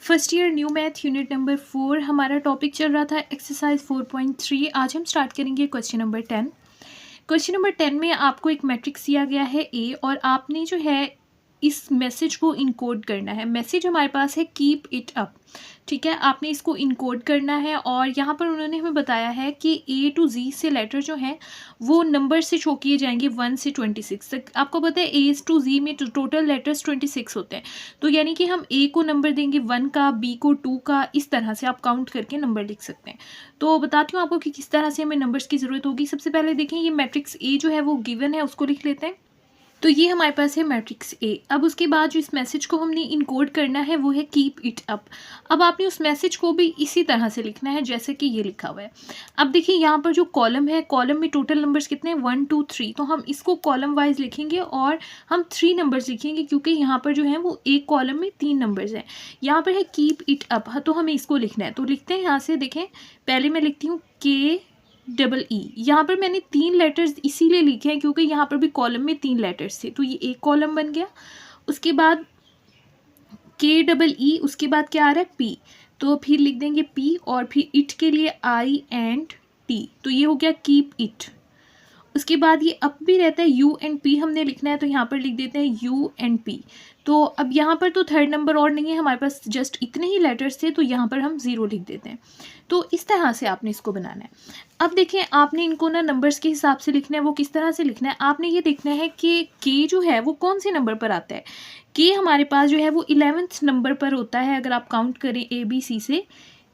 First year new math unit number 4 हमारा topic चल रहा था एक्सरसाइज 4.3। आज हम स्टार्ट करेंगे क्वेश्चन नंबर 10। क्वेश्चन नंबर 10 में आपको एक मैट्रिक्स दिया गया है ए और आपने जो है इस मैसेज को इनकोड करना है। मैसेज हमारे पास है कीप इट अप, ठीक है। आपने इसको इनकोड करना है और यहाँ पर उन्होंने हमें बताया है कि ए टू जी से लेटर जो हैं वो नंबर से शो किए जाएंगे 1 से 26 तक। आपको पता है ए टू जी में टोटल लेटर्स 26 होते हैं, तो यानी कि हम ए को नंबर देंगे 1 का, बी को 2 का, इस तरह से आप काउंट करके नंबर लिख सकते हैं। तो बताती हूँ आपको कि किस तरह से हमें नंबर्स की ज़रूरत होगी। सबसे पहले देखें, ये मैट्रिक्स ए जो है वो गिवन है, उसको लिख लेते हैं। तो ये हमारे पास है मैट्रिक्स ए। अब उसके बाद जो इस मैसेज को हमने इनकोड करना है वो है कीप इट अप। अब आपने उस मैसेज को भी इसी तरह से लिखना है जैसे कि ये लिखा हुआ है। अब देखिए यहाँ पर जो कॉलम है, कॉलम में टोटल नंबर्स कितने हैं, 1 2 3। तो हम इसको कॉलम वाइज लिखेंगे और हम 3 नंबर्स लिखेंगे क्योंकि यहाँ पर जो है वो एक कॉलम में 3 नंबर्स हैं। यहाँ पर है कीप इट अप, तो हमें इसको लिखना है। तो लिखते हैं यहाँ से, देखें पहले मैं लिखती हूँ KEE। यहाँ पर मैंने 3 लेटर्स इसीलिए लिखे हैं क्योंकि यहाँ पर भी कॉलम में 3 लेटर्स थे, तो ये एक कॉलम बन गया। उसके बाद KEE, उसके बाद क्या आ रहा है P, तो फिर लिख देंगे P और फिर इट के लिए I एंड T, तो ये हो गया कीप इट। उसके बाद ये अप भी रहता है, U एंड P हमने लिखना है, तो यहाँ पर लिख देते हैं U एंड P। तो अब यहाँ पर तो थर्ड नंबर और नहीं है हमारे पास, जस्ट इतने ही लेटर्स थे, तो यहाँ पर हम 0 लिख देते हैं। तो इस तरह से आपने इसको बनाना है। अब देखें, आपने इनको ना नंबर्स के हिसाब से लिखना है। वो किस तरह से लिखना है, आपने ये देखना है कि के जो है वो कौन से नंबर पर आता है। के हमारे पास जो है वो 11th नंबर पर होता है। अगर आप काउंट करें ABC से,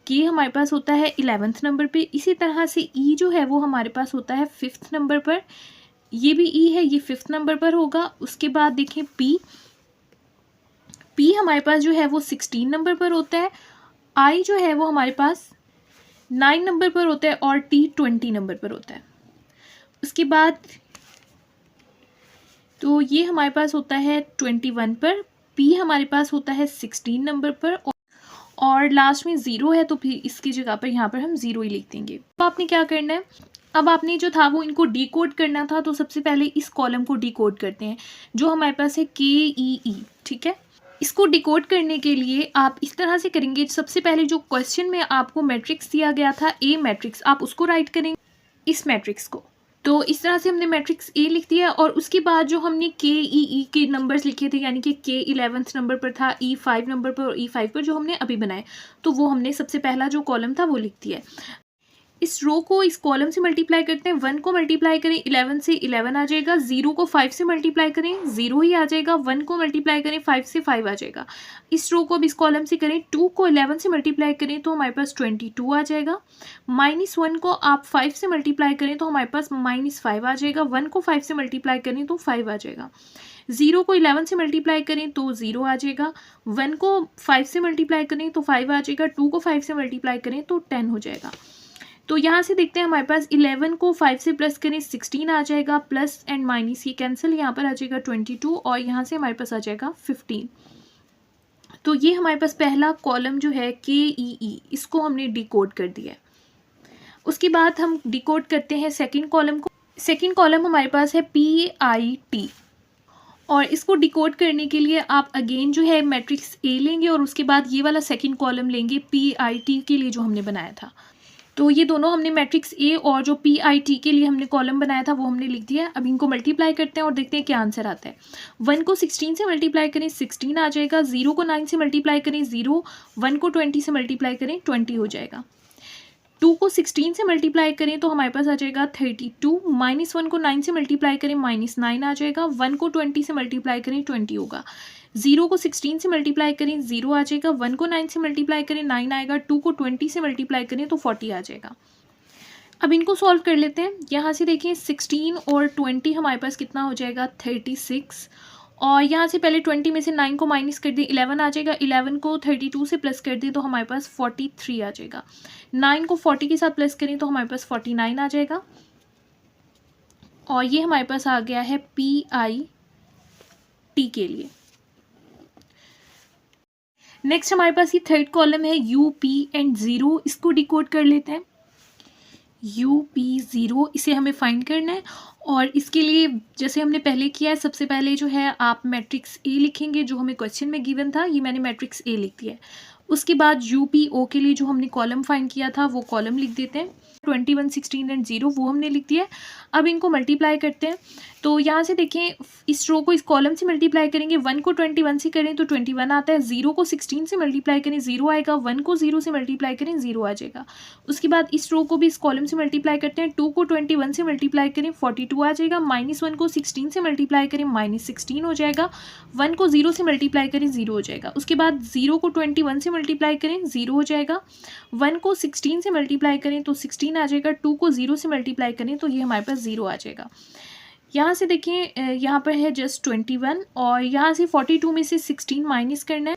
के हमारे पास होता है 11th नंबर पे। इसी तरह से ई जो है वो हमारे पास होता है 5th नंबर पर। ये भी ई है, ये 5th नंबर पर होगा। उसके बाद देखें पी हमारे पास जो है वो 16 नंबर पर होता है। आई जो है वो हमारे पास 9 नंबर पर होता है और टी 20 नंबर पर होता है। उसके बाद तो ये हमारे पास होता है 21 पर। पी हमारे पास होता है 16 नंबर पर और लास्ट में 0 है, तो फिर इसकी जगह पर यहाँ पर हम 0 ही लिख देंगे। अब आपने क्या करना है, अब आपने जो था वो इनको डिकोड करना था। तो सबसे पहले इस कॉलम को डिकोड करते हैं जो हमारे पास है KEE, ठीक है। इसको डिकोड करने के लिए आप इस तरह से करेंगे। सबसे पहले जो क्वेश्चन में आपको मैट्रिक्स दिया गया था ए मैट्रिक्स, आप उसको राइट करेंगे, इस मैट्रिक्स को। तो इस तरह से हमने मैट्रिक्स ए लिख दिया और उसके बाद जो हमने KEE के नंबर्स लिखे थे, यानी कि K 11th नंबर पर था, E 5 नंबर पर और E 5 पर, जो हमने अभी बनाए, तो वो हमने सबसे पहला जो कॉलम था वो लिख दिया है। इस रो को इस कॉलम से मल्टीप्लाई करते हैं। 1 को मल्टीप्लाई करें 11 से 11 आ जाएगा। 0 को 5 से मल्टीप्लाई करें 0 ही आ जाएगा। 1 को मल्टीप्लाई करें 5 से 5 आ जाएगा। इस रो को अब इस कॉलम से करें, 2 को 11 से मल्टीप्लाई करें तो हमारे पास 22 आ जाएगा। -1 को आप 5 से मल्टीप्लाई करें तो हमारे पास -5 आ जाएगा। 1 को 5 से मल्टीप्लाई करें तो 5 आ जाएगा। 0 को 11 से मल्टीप्लाई करें तो 0 आ जाएगा। 1 को 5 से मल्टीप्लाई करें तो 5 आ जाएगा। 2 को 5 से मल्टीप्लाई करें तो 10 हो जाएगा। तो यहाँ से देखते हैं, हमारे पास 11 को 5 से प्लस करें 16 आ जाएगा, प्लस एंड माइनस ये कैंसिल, यहाँ पर आ जाएगा 22 और यहाँ से हमारे पास आ जाएगा 15। तो ये हमारे पास पहला कॉलम जो है KEE, इसको हमने डिकोड कर दिया है। उसके बाद हम डिकोड करते हैं सेकेंड कॉलम को। सेकेंड कॉलम हमारे पास है PIT और इसको डिकोड करने के लिए आप अगेन जो है मैट्रिक्स ए लेंगे और उसके बाद ये वाला सेकेंड कॉलम लेंगे PIT के लिए जो हमने बनाया था। तो ये दोनों हमने मैट्रिक्स ए और जो PIT के लिए हमने कॉलम बनाया था वो हमने लिख दिया। अब इनको मल्टीप्लाई करते हैं और देखते हैं क्या आंसर आता है। 1 को 16 से मल्टीप्लाई करें 16 आ जाएगा। 0 को 9 से मल्टीप्लाई करें 0। 1 को 20 से मल्टीप्लाई करें 20 हो जाएगा। 2 को 16 से मल्टीप्लाई करें तो हमारे पास आ जाएगा 32। -1 को 9 से मल्टीप्लाई करें -9 आ जाएगा। 1 को 20 से मल्टीप्लाई करें 20 होगा। 0 को 16 से मल्टीप्लाई करें 0 आ जाएगा। 1 को 9 से मल्टीप्लाई करें 9 आएगा। 2 को 20 से मल्टीप्लाई करें तो 40 आ जाएगा। अब इनको सॉल्व कर लेते हैं। यहाँ से देखिए 16 और 20 हमारे पास कितना हो जाएगा 36 और यहाँ से पहले 20 में से 9 को माइनस कर दिए 11 आ जाएगा। 11 को 32 से प्लस कर दिए तो हमारे पास 43 आ जाएगा। 9 को 40 के साथ प्लस करें तो हमारे पास 49 आ जाएगा और ये हमारे पास आ गया है PIT के लिए। नेक्स्ट हमारे पास ये थर्ड कॉलम है UP एंड 0, इसको डिकोड कर लेते हैं। UP 0 इसे हमें फाइंड करना है और इसके लिए जैसे हमने पहले किया है, सबसे पहले जो है आप मैट्रिक्स ए लिखेंगे जो हमें क्वेश्चन में गिवन था। ये मैंने मैट्रिक्स ए लिख दिया है। उसके बाद UPO के लिए जो हमने कॉलम फाइंड किया था वो कॉलम लिख देते हैं। 21, 16 एंड 0 वो हमने लिख दिया है। अब इनको मल्टीप्लाई करते हैं। तो यहाँ से देखें, इस रो को इस कॉलम से मल्टीप्लाई करेंगे, 1 को 21 से करें तो 21 आता है, 0 को 16 से मल्टीप्लाई करें 0 आएगा, 1 को 0 से मल्टीप्लाई करें 0 आ जाएगा। उसके बाद इस रो को भी इस कॉलम से मल्टीप्लाई करते हैं, 2 को 21 से मल्टीप्लाई करें 42 आ जाएगा, -1 को 16 से मल्टीप्लाई करें -16 हो जाएगा, 1 को 0 से मल्टीप्लाई करें 0 हो जाएगा। उसके बाद 0 को 21 से मल्टीप्लाई करें 0 हो जाएगा, 1 को 16 से मल्टीप्लाई करें तो 16 आ जाएगा, 2 को 0 से मल्टीप्लाई करें तो ये हमारे पास 0 आ जाएगा। यहाँ से देखिए, यहाँ पर है जस्ट 21 और यहाँ से 42 में से 16 माइनस करना है,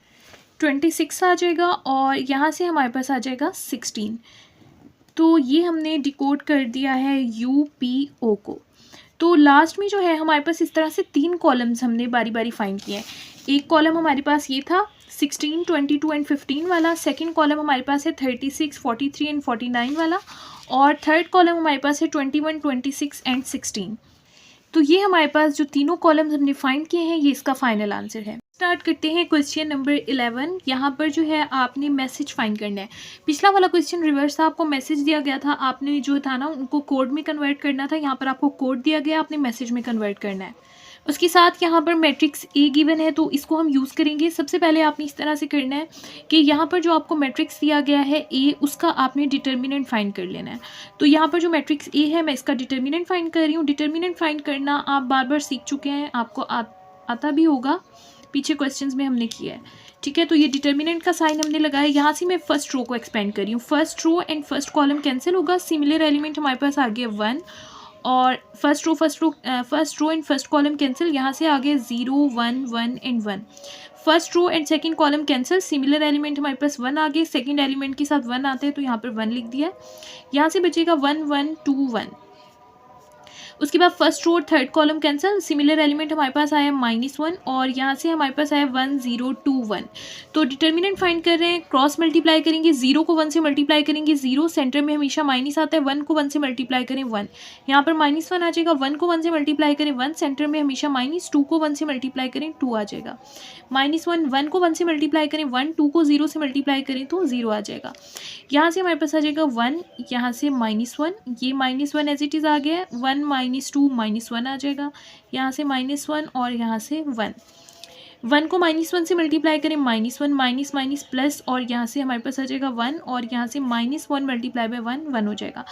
26 आ जाएगा और यहाँ से हमारे पास आ जाएगा 16। तो ये हमने डिकोड कर दिया है UPO को। तो लास्ट में जो है हमारे पास इस तरह से 3 कॉलम्स हमने बारी बारी फाइंड किए हैं। एक कॉलम हमारे पास ये था 16, 22 एंड 15 वाला, सेकंड कॉलम हमारे पास है 36, 43 एंड 49 वाला और थर्ड कॉलम हमारे पास है 21, 26 एंड 16। तो ये हमारे पास जो तीनों कॉलम्स हमने फाइंड किए हैं ये इसका फाइनल आंसर है। स्टार्ट करते हैं क्वेश्चन नंबर 11। यहाँ पर जो है आपने मैसेज फाइंड करना है। पिछला वाला क्वेश्चन रिवर्स था, आपको मैसेज दिया गया था, आपने जो था ना उनको कोड में कन्वर्ट करना था। यहाँ पर आपको कोड दिया गया, आपने मैसेज में कन्वर्ट करना है। उसके साथ यहाँ पर मैट्रिक्स A गिवन है तो इसको हम यूज़ करेंगे। सबसे पहले आपने इस तरह से करना है कि यहाँ पर जो आपको मैट्रिक्स दिया गया है A, उसका आपने डिटर्मिनेंट फाइंड कर लेना है। तो यहाँ पर जो मैट्रिक्स A है मैं इसका डिटर्मिनेंट फाइंड कर रही हूँ। डिटर्मिनेंट फाइंड करना आप बार बार सीख चुके हैं, आपको आता भी होगा, पीछे क्वेश्चंस में हमने किया है। ठीक है, तो ये डिटर्मिनेंट का साइन हमने लगाया। यहाँ से मैं फर्स्ट रो को एक्सपेंड कर रही हूँ। First row and first column cancel होगा, सिमिलर एलिमेंट हमारे पास आ गया 1 और first row and first column cancel, यहाँ से आ गए 0, 1, 1 and 1। First row and second column cancel, similar element हमारे पास 1 आ गए, सेकंड एलिमेंट के साथ 1 आते हैं तो यहाँ पर 1 लिख दिया। यहाँ से बचेगा 1, 1, 2, 1। उसके बाद फर्स्ट रो और third column cancel, similar element हमारे पास आया -1 और यहाँ से हमारे पास आया 1, 0, 2, 1। तो डिटर्मिनेंट फाइंड कर रहे हैं, क्रॉस मल्टीप्लाई करेंगे, 0 को 1 से मल्टीप्लाई करेंगे 0, सेंटर में हमेशा माइनस आता है, 1 को 1 से मल्टीप्लाई करें 1, यहाँ पर -1 आ जाएगा, 1 को 1 से मल्टीप्लाई करें 1, सेंटर में हमेशा माइनस, 2 को 1 से मल्टीप्लाई करें 2 आ जाएगा, -1, 1 को 1 से मल्टीप्लाई करें 1, 2 को 0 से मल्टीप्लाई करें तो 0 आ जाएगा। यहाँ से हमारे पास आ जाएगा 1, यहाँ से -1, ये -1 एज इट इज़ आ गया, 1, -2, -1 आ जाएगा, यहाँ से -1 और यहाँ से 1। 1 को -1 से मल्टीप्लाई करें -1, माइनस माइनस प्लस और यहाँ से हमारे पास आ जाएगा 1 और यहाँ से -1 मल्टीप्लाई बाय 1, 1 हो जाएगा।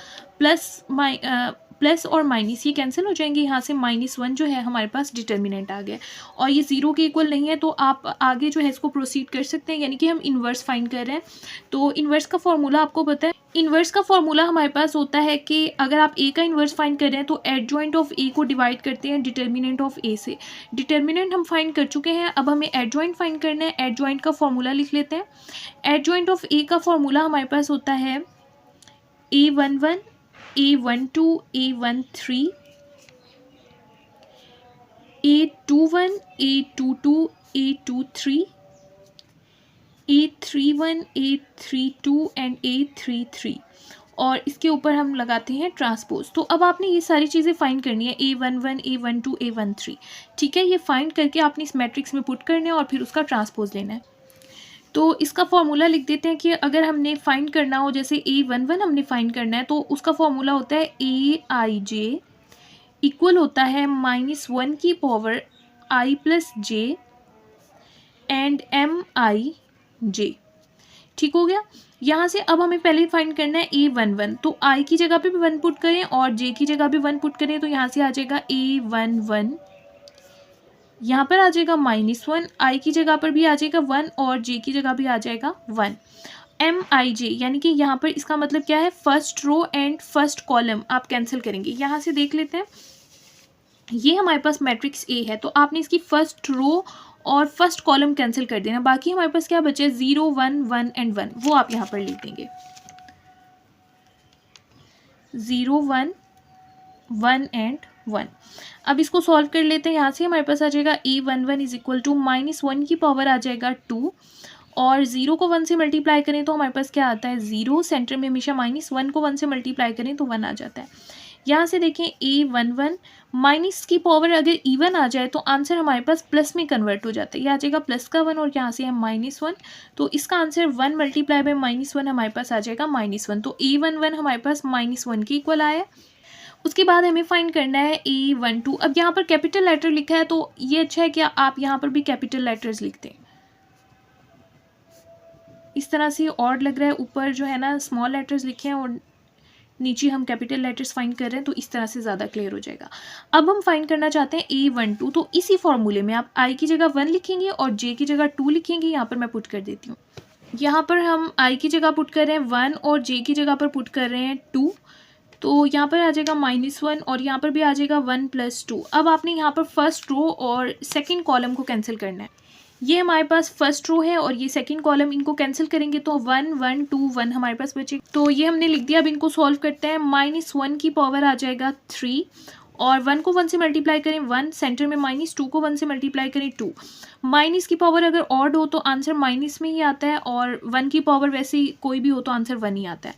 प्लस और माइनस ये कैंसिल हो जाएंगे, यहाँ से -1 जो है हमारे पास डिटर्मिनेंट आ गया और ये 0 के इक्वल नहीं है तो आप आगे जो है इसको प्रोसीड कर सकते हैं, यानी कि हम इन्वर्स फाइंड कर रहे हैं। तो इन्वर्स का फॉर्मूला आपको पता है, इन्वर्स का फॉर्मूला हमारे पास होता है कि अगर आप A का इन्वर्स फाइंड कर रहे हैं तो एडजॉइंट ऑफ A को डिवाइड करते हैं डिटर्मिनेंट ऑफ A से। डिटर्मिनेंट हम फाइंड कर चुके हैं, अब हमें एडजॉइंट फाइंड करना है। एडजॉइंट का फॉर्मूला लिख लेते हैं। एडजॉइंट ऑफ A का फॉर्मूला हमारे पास होता है A11, A12, A13, A21, A22, A23, A31, A32 and A33 और इसके ऊपर हम लगाते हैं ट्रांसपोज। तो अब आपने ये सारी चीज़ें फाइंड करनी है, A11, A12, A13। ठीक है, ये फाइंड करके आपने इस मैट्रिक्स में पुट करना है और फिर उसका ट्रांसपोज लेना है। तो इसका फॉर्मूला लिख देते हैं कि अगर हमने फाइंड करना हो, जैसे A11 हमने फाइंड करना है तो उसका फॉर्मूला होता है AIJ इक्वल होता है -1 की power I plus J and MIJ। ठीक हो गया। यहाँ से अब हमें पहले फाइंड करना है A11, तो I की जगह पे भी 1 पुट करें और J की जगह भी 1 पुट करें तो यहाँ से आ जाएगा A11, यहाँ पर आ जाएगा -1, I की जगह पर भी आ जाएगा 1 और J की जगह भी आ जाएगा 1। MIJ यानी कि यहाँ पर इसका मतलब क्या है, first row and first column आप कैंसिल करेंगे। यहाँ से देख लेते हैं, ये हमारे पास मैट्रिक्स A है तो आपने इसकी फर्स्ट रो और फर्स्ट कॉलम कैंसिल कर देना। बाकी हमारे पास क्या बचे, 0, 1, 1 एंड 1, वो आप यहाँ पर लिख देंगे। 0, 1, 1 एंड 1। अब इसको सॉल्व कर लेते हैं। यहाँ से हमारे पास आ जाएगा A11 इज इक्वल टू -1 की पावर आ जाएगा 2 और 0 को 1 से मल्टीप्लाई करें तो हमारे पास क्या आता है 0, सेंटर में हमेशा -1 को 1 से मल्टीप्लाई करें तो 1 आ जाता है। यहाँ से देखें A11 माइनस की पावर अगर इवन आ जाए तो आंसर हमारे पास प्लस में कन्वर्ट हो जाता है। यह आ जाएगा प्लस का 1 और यहाँ से है -1, तो इसका आंसर 1 मल्टीप्लाई बाय -1 हमारे पास आ जाएगा -1। तो A11 हमारे पास -1 के इक्वल आया। उसके बाद हमें फाइंड करना है A12। अब यहाँ पर कैपिटल लेटर लिखा है तो ये अच्छा है कि आप यहाँ पर भी कैपिटल लेटर्स लिखते हैं। इस तरह से ऑड लग रहा है, ऊपर जो है ना स्मॉल लेटर्स लिखे हैं और नीचे हम कैपिटल लेटर्स फाइंड कर रहे हैं, तो इस तरह से ज़्यादा क्लियर हो जाएगा। अब हम फाइंड करना चाहते हैं A12, तो इसी फॉर्मूले में आप I की जगह 1 लिखेंगे और J की जगह 2 लिखेंगे। यहाँ पर मैं पुट कर देती हूँ। यहाँ पर हम I की जगह पुट कर रहे हैं 1 और J की जगह पर पुट कर रहे हैं 2, तो यहाँ पर आ जाएगा -1 और यहाँ पर भी आ जाएगा 1 + 2। अब आपने यहाँ पर फर्स्ट रो और सेकेंड कॉलम को कैंसिल करना है। ये हमारे पास फर्स्ट रो है और ये सेकंड कॉलम, इनको कैंसिल करेंगे तो 1 1 2 1 हमारे पास बचे। तो ये हमने लिख दिया। अब इनको सॉल्व करते हैं। -1 की पावर आ जाएगा 3 और 1 को 1 से मल्टीप्लाई करें 1, सेंटर में -2 को 1 से मल्टीप्लाई करें 2। माइनस की पावर अगर ऑड हो तो आंसर माइनस में ही आता है और 1 की पावर वैसे ही कोई भी हो तो आंसर 1 ही आता है।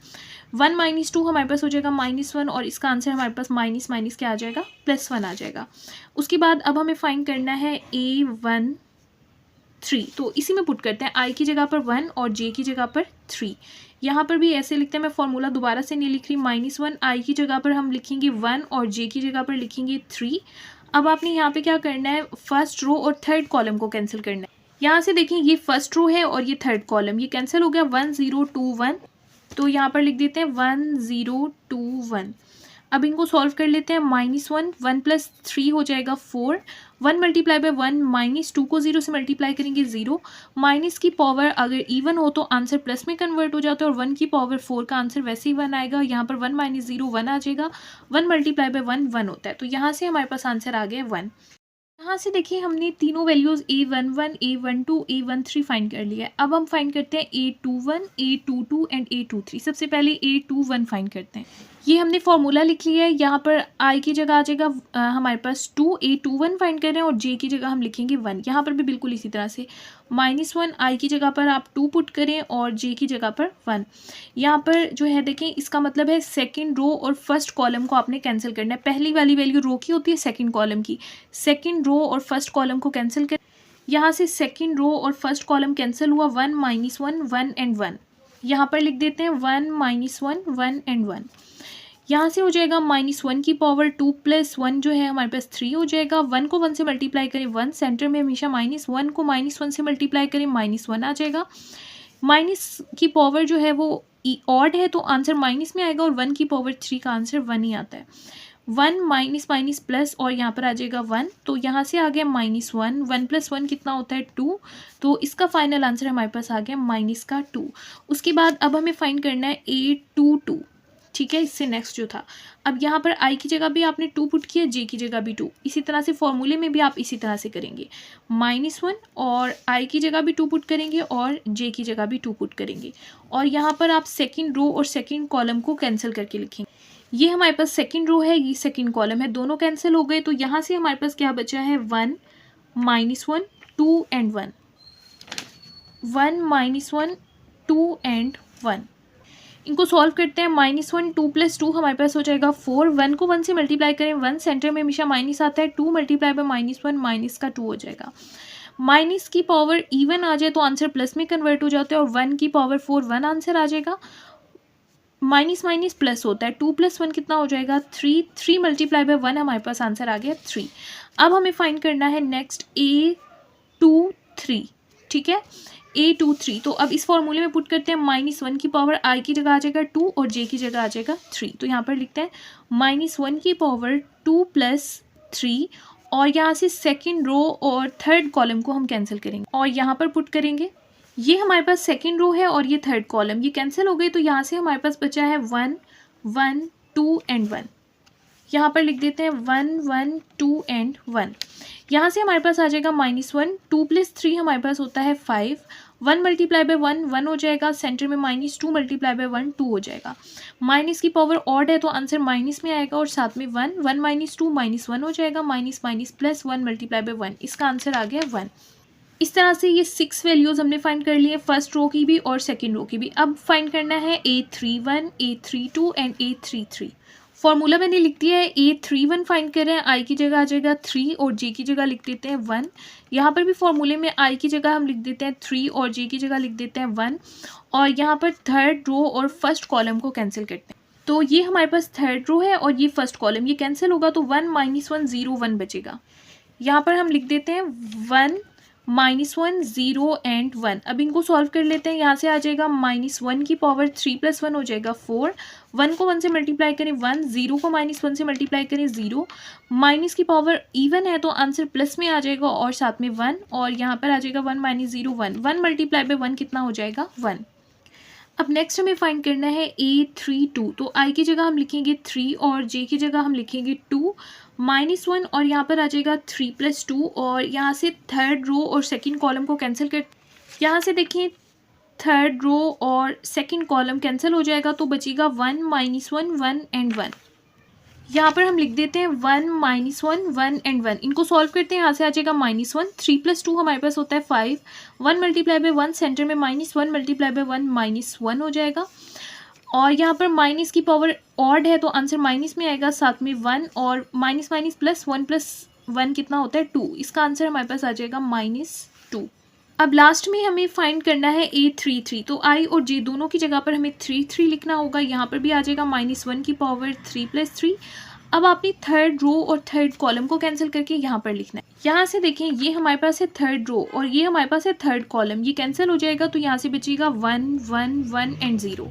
1 - 2 हमारे पास हो जाएगा -1 और इसका आंसर हमारे पास माइनस माइनस क्या आ जाएगा, +1 आ जाएगा। उसके बाद अब हमें फाइंड करना है A13, तो इसी में पुट करते हैं। I की जगह पर 1 और J की जगह पर 3। यहाँ पर भी ऐसे लिखते हैं, मैं फॉर्मूला दोबारा से नहीं लिख रही। -1 I की जगह पर हम लिखेंगे 1 और J की जगह पर लिखेंगे 3। अब आपने यहाँ पे क्या करना है, फर्स्ट रो और थर्ड कॉलम को कैंसिल करना है। यहाँ से देखें ये फर्स्ट रो है और ये थर्ड कॉलम, ये कैंसिल हो गया। 1 0 2 1, तो यहाँ पर लिख देते हैं 1 0 2 1। अब इनको सॉल्व कर लेते हैं। -1 1 + 3 हो जाएगा 4। 1 मल्टीप्लाई बाय 1, -2 को 0 से मल्टीप्लाई करेंगे 0। माइनस की पावर अगर इवन हो तो आंसर प्लस में कन्वर्ट हो जाता है और 1 की पावर 4 का आंसर वैसे ही 1 आएगा। यहाँ पर 1 - 0 1 आ जाएगा। 1 मल्टीप्लाई बाय 1 1 होता है, तो यहाँ से हमारे पास आंसर आ गया 1। यहाँ से देखिए हमने तीनों values A11, A12, A13 find कर लिया है। अब हम फाइंड करते हैं A21, A22 एंड A23। सबसे पहले A21 फाइंड करते हैं। ये हमने फॉर्मूला लिख लिया है। यहाँ पर I की जगह आ जाएगा हमारे पास 2, A21 फाइंड कर रहे हैं और J की जगह हम लिखेंगे 1। यहाँ पर भी बिल्कुल इसी तरह से -1 I की जगह पर आप 2 पुट करें और J की जगह पर 1। यहाँ पर जो है देखें, इसका मतलब है सेकंड रो और फर्स्ट कॉलम को आपने कैंसिल करना है। पहली वाली वैल्यू रो की होती है सेकंड कॉलम की, सेकंड रो और फर्स्ट कॉलम को कैंसिल कर। यहाँ से सेकंड रो और फर्स्ट कॉलम कैंसिल हुआ। 1 - 1 1 एंड 1। यहाँ पर लिख देते हैं 1 - 1 1 एंड 1। यहाँ से हो जाएगा -1 की पावर 2 + 1 जो है हमारे पास 3 हो जाएगा। 1 को 1 से मल्टीप्लाई करें 1, सेंटर में हमेशा -1 को -1 से मल्टीप्लाई करें -1 आ जाएगा। माइनस की पावर जो है वो ऑड है तो आंसर माइनस में आएगा और 1 की पावर 3 का आंसर 1 ही आता है। 1 माइनस माइनस प्लस और यहाँ पर आ जाएगा 1, तो यहाँ से आ गया -1। 1 + 1 कितना होता है 2, तो इसका फाइनल आंसर हमारे पास आ गया -2। उसके बाद अब हमें फाइंड करना है A22, ठीक है। इससे नेक्स्ट जो था, अब यहाँ पर I की जगह भी आपने 2 पुट किया, J की जगह भी 2। इसी तरह से फॉर्मूले में भी आप इसी तरह से करेंगे। -1 और I की जगह भी 2 पुट करेंगे और J की जगह भी 2 पुट करेंगे और यहाँ पर आप सेकंड रो और सेकंड कॉलम को कैंसिल करके लिखेंगे। ये हमारे पास सेकंड रो है, ये सेकंड कॉलम है, दोनों कैंसिल हो गए। तो यहाँ से हमारे पास क्या बचा है 1 -1 2 एंड 1। 1 -1 2 एंड 1। इनको सॉल्व करते हैं। -1 2 + 2 हमारे पास हो जाएगा 4। 1 को 1 से मल्टीप्लाई करें 1, सेंटर में हमेशा माइनस आता है। 2 मल्टीप्लाई बाय -1 माइनस का 2 हो जाएगा। माइनस की पावर इवन आ जाए तो आंसर प्लस में कन्वर्ट हो जाता है और 1 की पावर 4 1 आंसर आ जाएगा। माइनस माइनस प्लस होता है। 2 + 1 कितना हो जाएगा 3। 3 मल्टीप्लाई बाय 1 हमारे पास आंसर आ गया 3। अब हमें फाइंड करना है नेक्स्ट A23, ठीक है। A23, तो अब इस फॉर्मूले में पुट करते हैं। -1 की पावर I की जगह आ जाएगा 2 और J की जगह आ जाएगा 3। तो यहाँ पर लिखते हैं -1 की पावर 2 + 3 और यहाँ से सेकंड रो और थर्ड कॉलम को हम कैंसिल करेंगे और यहाँ पर पुट करेंगे। ये हमारे पास सेकंड रो है और ये थर्ड कॉलम, ये कैंसिल हो गए। तो यहाँ से हमारे पास बचा है 1 1 2 एंड 1। यहाँ पर लिख देते हैं 1 1 2 एंड 1। यहाँ से हमारे पास आ जाएगा -1 2 + 3 हमारे पास होता है 5। 1 मल्टीप्लाई बाय 1 1 हो जाएगा, सेंटर में -2 मल्टीप्लाई बाय 1 2 हो जाएगा। माइनस की पावर ऑड है तो आंसर माइनस में आएगा और साथ में 1 1 - 2 -1 हो जाएगा। Minus minus plus 1 multiply by 1, इसका आंसर आ गया 1। इस तरह से ये 6 वैल्यूज़ हमने फाइंड कर लिए, फर्स्ट रो की भी और सेकंड रो की भी। अब फाइंड करना है A31, A32 and A33। Formula मैंने लिख दिया है, A31 फाइंड कर रहे हैं, I की जगह आ जाएगा 3 और J की जगह लिख देते हैं 1। यहाँ पर भी फॉर्मूले में I की जगह हम लिख देते हैं 3 और J की जगह लिख देते हैं 1। और यहाँ पर थर्ड रो और फर्स्ट कॉलम को कैंसिल करते हैं, तो ये हमारे पास थर्ड रो है और ये फर्स्ट कॉलम, ये कैंसिल होगा तो 1 -1 0 1 बचेगा। यहाँ पर हम लिख देते हैं 1 -1 0 एंड 1। अब इनको सॉल्व कर लेते हैं, यहाँ से आ जाएगा -1 की पावर 3 + 1 हो जाएगा 4। 1 को 1 से मल्टीप्लाई करें 1, 0 को -1 से मल्टीप्लाई करें 0। माइनस की पावर इवन है तो आंसर प्लस में आ जाएगा और साथ में 1, और यहाँ पर आ जाएगा 1 - 0 1। 1 मल्टीप्लाई बाय 1 कितना हो जाएगा 1। अब नेक्स्ट हमें फाइंड करना है A32, तो I की जगह हम लिखेंगे 3 और J की जगह हम लिखेंगे 2 -1 और यहाँ पर आ जाएगा 3 + 2 और यहाँ से थर्ड रो और सेकंड कॉलम को कैंसिल कर, यहाँ से देखिए थर्ड रो और सेकंड कॉलम कैंसिल हो जाएगा तो बचेगा 1 -1 1 एंड 1। यहाँ पर हम लिख देते हैं 1 -1 1 एंड 1। इनको सॉल्व करते हैं, यहाँ से आ जाएगा -1, 3 + 2 हमारे पास होता है 5, 1 मल्टीप्लाई बाय 1 सेंटर में -1 मल्टीप्लाई बाय 1 -1 हो जाएगा। और यहाँ पर माइनस की पावर ऑड है तो आंसर माइनस में आएगा, साथ में 1 और माइनस माइनस प्लस 1 + 1 कितना होता है 2। इसका आंसर हमारे पास आ जाएगा -2। अब लास्ट में हमें फाइंड करना है A33, तो I और J दोनों की जगह पर हमें 3 लिखना होगा। यहाँ पर भी आ जाएगा -1 की पावर 3 + 3। अब आपने थर्ड रो और थर्ड कॉलम को कैंसिल करके यहाँ पर लिखना है। यहाँ से देखें ये हमारे पास है थर्ड रो और ये हमारे पास है थर्ड कॉलम, ये कैंसिल हो जाएगा तो यहाँ से बचेगा 1 1 1 एंड 0।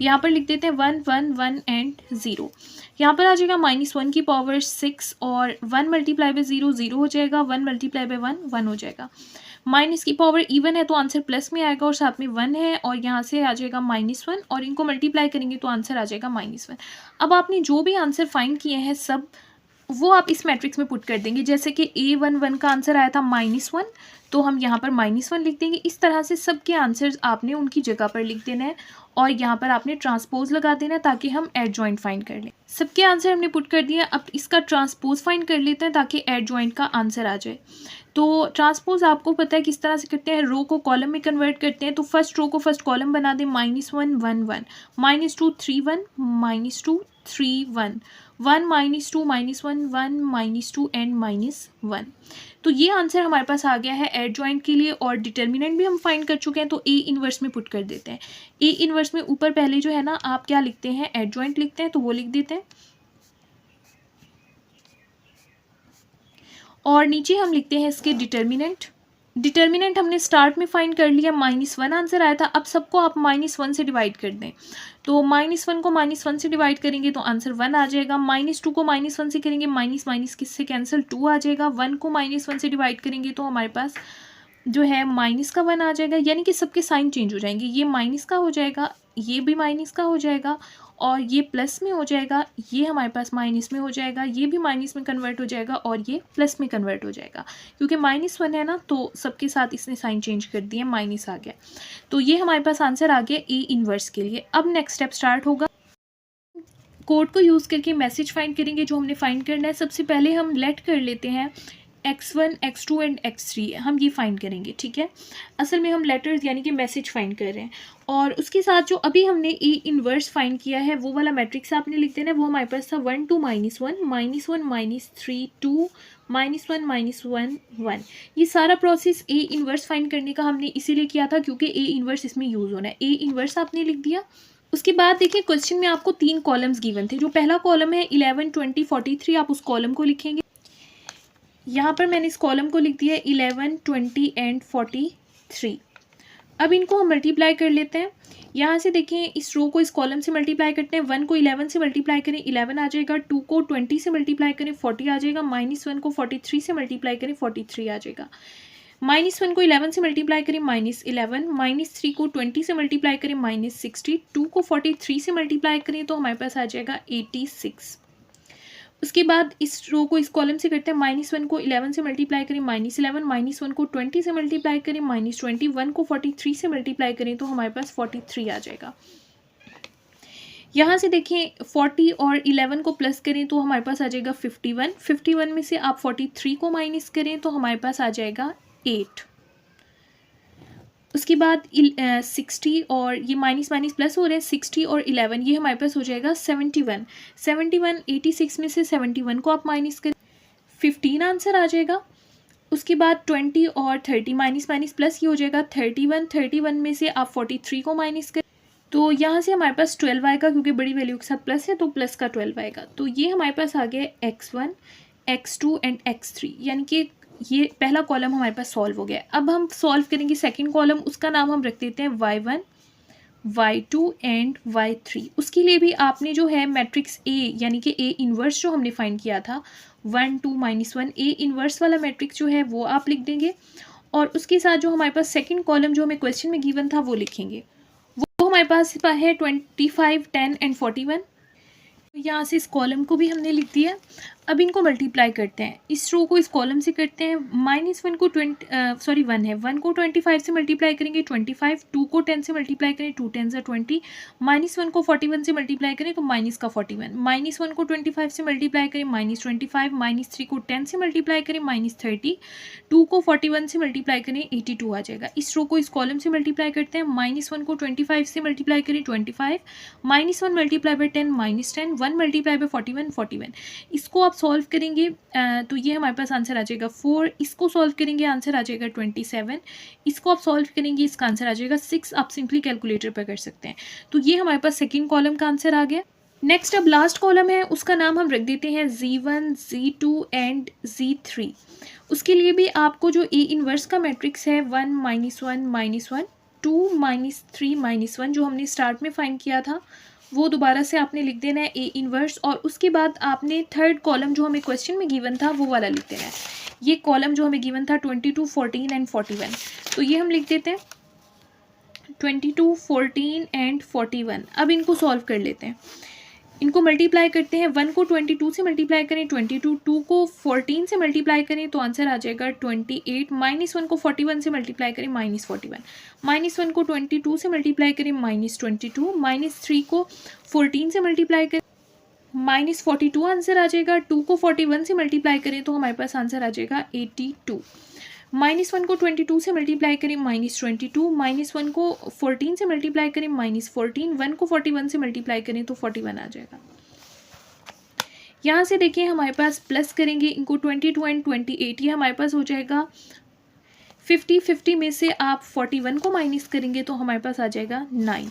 यहाँ पर लिख देते हैं 1 1 1 एंड 0। यहाँ पर आ जाएगा -1 की पावर 6 और 1 मल्टीप्लाई बाय 0 0 हो जाएगा, 1 मल्टीप्लाई बाय 1 1 हो जाएगा। माइनस की पावर इवन है तो आंसर प्लस में आएगा और साथ में 1 है और यहाँ से आ जाएगा -1 और इनको मल्टीप्लाई करेंगे तो आंसर आ जाएगा -1। अब आपने जो भी आंसर फाइंड किए हैं सब वो आप इस मैट्रिक्स में पुट कर देंगे। जैसे कि A11 का आंसर आया था -1, तो हम यहाँ पर -1 लिख देंगे। इस तरह से सबके आंसर्स आपने उनकी जगह पर लिख देना है और यहाँ पर आपने ट्रांसपोज लगा देना है ताकि हम एडजॉइंट फाइंड कर लें। सबके आंसर हमने पुट कर दिया, अब इसका ट्रांसपोज फाइंड कर लेते हैं ताकि एडजॉइंट का आंसर आ जाए। तो ट्रांसपोज आपको पता है किस तरह से करते हैं, रो को कॉलम में कन्वर्ट करते हैं। तो फर्स्ट रो को फर्स्ट कॉलम बना दें, -1 1 1 -2 3 1 -2 3 1 1 -2 -1 1 -2 एंड -1। तो ये आंसर हमारे पास आ गया है एडजॉइंट के लिए और डिटर्मिनेंट भी हम फाइंड कर चुके हैं। तो A इन्वर्स में पुट कर देते हैं। A इन्वर्स में ऊपर पहले जो है ना आप क्या लिखते हैं, एडजॉइंट लिखते हैं, तो वो लिख देते हैं और नीचे हम लिखते हैं इसके डिटर्मिनेंट। डिटर्मिनेंट हमने स्टार्ट में फाइंड कर लिया, -1 आंसर आया था। अब सबको आप -1 से डिवाइड कर दें, तो -1 को -1 से डिवाइड करेंगे तो आंसर 1 आ जाएगा। -2 को -1 से करेंगे, माइनस माइनस किससे कैंसिल 2 आ जाएगा। 1 को -1 से डिवाइड करेंगे तो हमारे पास जो है माइनस का 1 आ जाएगा, यानी कि सबके साइन चेंज हो जाएंगे। ये माइनस का हो जाएगा, ये भी माइनस का हो जाएगा और ये प्लस में हो जाएगा, ये हमारे पास माइनस में हो जाएगा, ये भी माइनस में कन्वर्ट हो जाएगा और ये प्लस में कन्वर्ट हो जाएगा। क्योंकि -1 है ना तो सबके साथ इसने साइन चेंज कर दिया, माइनस आ गया। तो ये हमारे पास आंसर आ गया A इन्वर्स के लिए। अब नेक्स्ट स्टेप स्टार्ट होगा, कोड को यूज़ करके मैसेज फाइंड करेंगे जो हमने फाइंड करना है। सबसे पहले हम लेट कर लेते हैं x1 x2 एंड x3, हम ये फाइंड करेंगे, ठीक है। असल में हम लेटर्स यानी कि मैसेज फाइंड कर रहे हैं और उसके साथ जो अभी हमने A इन्वर्स फाइंड किया है वो वाला मैट्रिक्स आपने लिख देना है। वो हमारे पास था 1 2 -1 -1 -3 2 -1 -1 1। ये सारा प्रोसेस A इन्वर्स फाइंड करने का हमने इसीलिए किया था क्योंकि A इन्वर्स इसमें यूज़ होना है। A इन्वर्स आपने लिख दिया। उसके बाद देखिए क्वेश्चन में आपको 3 कॉलम्स गिवन थे। जो पहला कॉलम है 11 20 43, आप उस कॉलम को लिखेंगे। यहाँ पर मैंने इस कॉलम को लिख दिया 11 20 एंड 43। अब इनको हम मल्टीप्लाई कर लेते हैं। यहाँ से देखें इस रो को इस कॉलम से मल्टीप्लाई करते हैं। 1 को 11 से मल्टीप्लाई करें 11 आ जाएगा, 2 को 20 से मल्टीप्लाई करें 40 आ जाएगा, -1 को 43 से मल्टीप्लाई करें 43 आ जाएगा, -1 को 11 से मल्टीप्लाई करें -11, -3 को 20 से मल्टीप्लाई करें -60, 2 को 43 से मल्टीप्लाई करें तो हमारे पास आ जाएगा 86। उसके बाद इस रो को इस कॉलम से करते हैं। -1 को 11 से मल्टीप्लाई करें -11, -1 को 20 से मल्टीप्लाई करें -20, 1 को 43 से मल्टीप्लाई करें तो हमारे पास 43 आ जाएगा। यहाँ से देखें 40 और 11 को प्लस करें तो हमारे पास आ जाएगा 51। 51 में से आप 43 को माइनस करें तो हमारे पास आ जाएगा 8। उसके बाद 60 और ये माइनस माइनस प्लस हो रहे हैं, 60 और 11 ये हमारे पास हो जाएगा 71। 71 86 में से 71 को आप माइनस करें, 15 आंसर आ जाएगा। उसके बाद 20 और 30 माइनस माइनस प्लस ये हो जाएगा 31। 31 में से आप 43 को माइनस करें तो यहाँ से हमारे पास 12 आएगा, क्योंकि बड़ी वैल्यू के साथ प्लस है तो प्लस का 12 आएगा। तो ये हमारे पास आ गया x1 x2 एंड x3, यानी कि ये पहला कॉलम हमारे पास सॉल्व हो गया। अब हम सॉल्व करेंगे सेकंड कॉलम, उसका नाम हम रख देते हैं y1 y2 एंड y3। उसके लिए भी आपने जो है मैट्रिक्स A यानी कि A इन्वर्स जो हमने फाइंड किया था 1 2 -1 A इन्वर्स वाला मैट्रिक्स जो है वो आप लिख देंगे, और उसके साथ जो हमारे पास सेकंड कॉलम जो हमें क्वेश्चन में गिवन था वो लिखेंगे। वो हमारे पास है 25 10 एंड 41। तो यहाँ से इस कॉलम को भी हमने लिख दिया। अब इनको मल्टीप्लाई करते हैं, इस रो को इस कॉलम से करते हैं। -1 को 1 है, 1 को 25 से मल्टीप्लाई करेंगे 25, 2 को 10 से मल्टीप्लाई करें 2 10 से 20, -1 को 41 से मल्टीप्लाई करें तो माइनस का 41, -1 को 25 से मल्टीप्लाई करें -25, -3 को 10 से मल्टीप्लाई करें -30, 2 को 41 से मल्टीप्लाई करें 82 आ जाएगा। इस रो को इस कॉलम से मल्टीप्लाई करते हैं, -1 को 25 से मल्टीप्लाई करें 25, -1 मल्टीप्लाई बाई 10 -10, 1 मल्टीप्लाई बाई 41 41। इसको आप सॉल्व करेंगे तो ये हमारे पास आंसर आ जाएगा 4। इसको सॉल्व करेंगे आंसर आ जाएगा 27। इसको आप सॉल्व करेंगे इसका आंसर आ जाएगा 6। आप सिंपली कैलकुलेटर पर कर सकते हैं। तो ये हमारे पास सेकंड कॉलम का आंसर आ गया। नेक्स्ट अब लास्ट कॉलम है, उसका नाम हम रख देते हैं Z1 Z2 एंड Z3। उसके लिए भी आपको जो A इन्वर्स का मैट्रिक्स है 1 -1 -1 2 -3 -1 जो हमने स्टार्ट में फाइंड किया था वो दोबारा से आपने लिख देना है A इन्वर्स, और उसके बाद आपने थर्ड कॉलम जो हमें क्वेश्चन में गिवन था वो वाला लिख देना है। ये कॉलम जो हमें गिवन था 22 14 एंड 41, तो ये हम लिख देते हैं 22 14 एंड 41। अब इनको सॉल्व कर लेते हैं, इनको मल्टीप्लाई करते हैं। 1 को 22 से मल्टीप्लाई करें 22, 2 को 14 से मल्टीप्लाई करें तो आंसर आ जाएगा 28, -1 को 41 से मल्टीप्लाई करें -41, -1 को 22 से मल्टीप्लाई करें -22, -3 को 14 से मल्टीप्लाई करें -42 आंसर आ जाएगा। 2 को 41 से मल्टीप्लाई करें तो हमारे पास आंसर आ जाएगा 82। -1 को 22 से मल्टीप्लाई करें -22, -1 को 14 से मल्टीप्लाई करें -14, 1 को 41 से मल्टीप्लाई करें तो 41 आ जाएगा। यहाँ से देखिए हमारे पास प्लस करेंगे इनको 22 एंड 28, ये हमारे पास हो जाएगा 50। 50 में से आप 41 को माइनस करेंगे तो हमारे पास आ जाएगा 9।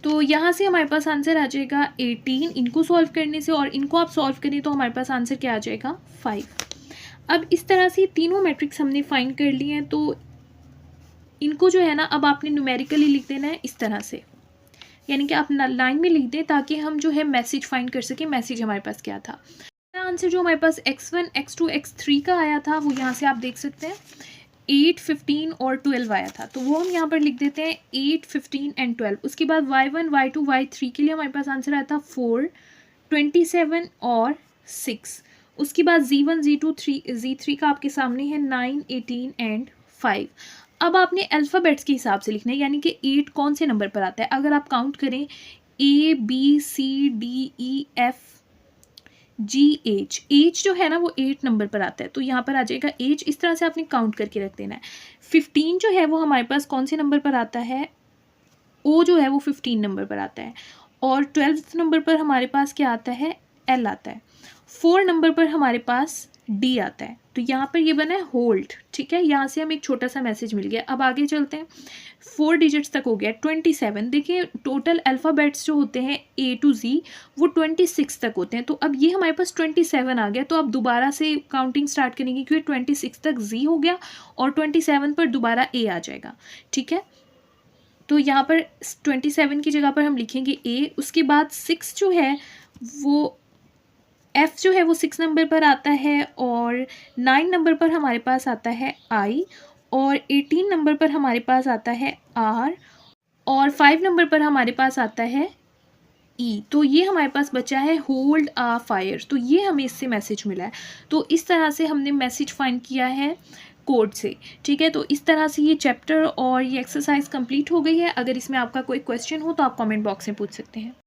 तो यहाँ से हमारे पास आंसर आ जाएगा 18 इनको सॉल्व करने से, और इनको आप सॉल्व करें तो हमारे पास आंसर क्या आ जाएगा 5। अब इस तरह से तीनों मैट्रिक्स हमने फाइंड कर लिए हैं, तो इनको जो है ना अब आपने न्यूमेरिकली लिख देना है इस तरह से, यानी कि आप लाइन में लिख दें ताकि हम जो है मैसेज फाइंड कर सकें, मैसेज हमारे पास क्या था। आंसर जो हमारे पास x1 x2 x3 का आया था वो यहाँ से आप देख सकते हैं 8 15 और 12 आया था, तो वो हम यहाँ पर लिख देते हैं 8 15 एंड 12। उसके बाद y1 y2 y3 के लिए हमारे पास आंसर आया था 4 27 और 6। उसके बाद Z1 Z2 Z3 का आपके सामने है 9 18 एंड 5। अब आपने अल्फ़ाबेट्स के हिसाब से लिखना है, यानी कि 8 कौन से नंबर पर आता है। अगर आप काउंट करें A B C D E F G H जो है ना वो 8 नंबर पर आता है, तो यहाँ पर आ जाएगा H। इस तरह से आपने काउंट करके रख देना है। 15 जो है वो हमारे पास कौन से नंबर पर आता है, O जो है वो 15 नंबर पर आता है, और 12th नंबर पर हमारे पास क्या आता है, L आता है। 4 नंबर पर हमारे पास D आता है, तो यहाँ पर ये बना है होल्ड। ठीक है, यहाँ से हमें एक छोटा सा मैसेज मिल गया। अब आगे चलते हैं, 4 डिजिट्स तक हो गया 27। देखिए टोटल अल्फ़ाबेट्स जो होते हैं A to Z वो 26 तक होते हैं, तो अब ये हमारे पास 27 आ गया। तो अब दोबारा से काउंटिंग स्टार्ट करेंगे क्योंकि 26 तक Z हो गया और 27 पर दोबारा A आ जाएगा। ठीक है, तो यहाँ पर 27 की जगह पर हम लिखेंगे A। उसके बाद 6 जो है वो F जो है वो 6 नंबर पर आता है, और 9 नंबर पर हमारे पास आता है I, और 18 नंबर पर हमारे पास आता है R, और 5 नंबर पर हमारे पास आता है E। तो ये हमारे पास बचा है होल्ड आ फायर, तो ये हमें इससे मैसेज मिला है। तो इस तरह से हमने मैसेज फाइंड किया है कोड से। ठीक है, तो इस तरह से ये चैप्टर और ये एक्सरसाइज कंप्लीट हो गई है। अगर इसमें आपका कोई क्वेश्चन हो तो आप कमेंट बॉक्स में पूछ सकते हैं।